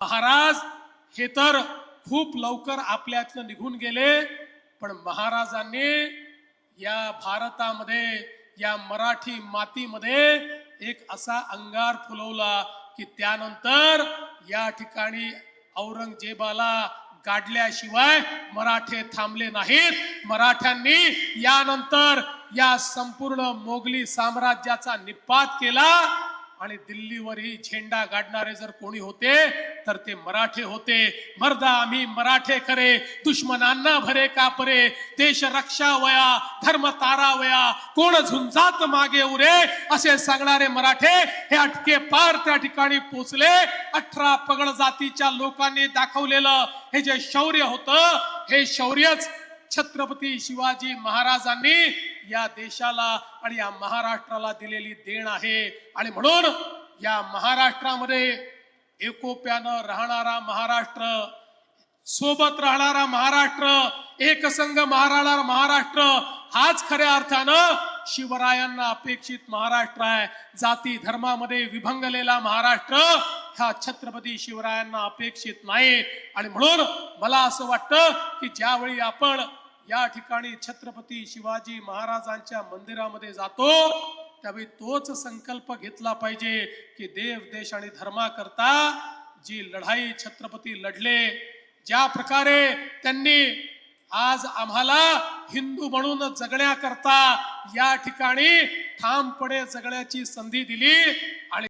महाराज हे तर खूप लवकर आपल्यातनं निघून गेले, पण महाराजांनी या भारतामध्ये या मराठी मातीमध्ये एक असा अंगार फुलवला की त्यानंतर या ठिकाणी औरंगजेबाला गाडल्याशिवाय मराठे थांबले नाहीत। मराठ्यांनी यानंतर या संपूर्ण मोगली साम्राज्याचा निपात केला आणि दिल्लीवरही झेंडा गाडणारे जर कोणी होते तर ते मराठे होते। मर्दा आम्ही मराठे खरे, दुश्मनांना भरे कापरे, देश रक्षा वया धर्म तारा वया, कोण झुंजात मागे उरे, असे सांगणारे मराठे हे अटके पार त्या ठिकाणी पोचले। 18 पगड जातीच्या लोकांनी दाखवलेलं हे जे शौर्य होतं, हे शौर्यच छत्रपती शिवाजी महाराजांनी या देशाला आणि या महाराष्ट्राला दिलेली देण आहे। आणि म्हणून या महाराष्ट्रामध्ये एकोप्यानं राहणारा महाराष्ट्र, सोबत राहणारा महाराष्ट्र, एकसंघ राहणारा महाराष्ट्र हाच खऱ्या अर्थानं शिवरायांना अपेक्षित महाराष्ट्र आहे। जाती धर्मामध्ये विभंगलेला महाराष्ट्र हा छत्रपती शिवरायांना अपेक्षित नाही। आणि म्हणून मला असं वाटतं की ज्यावेळी आपण या ठिकाणी छत्रपती शिवाजी महाराजांच्या मंदिरामध्ये जातो त्यावेळी तोच संकल्प घेतला पाहिजे की देव देश आणि धर्माकरता जी लढाई छत्रपती लढले, ज्या प्रकारे त्यांनी आज आम्हाला हिंदू म्हणून जगण्याकरता या ठिकाणी ठामपणे जगण्याची संधी दिली,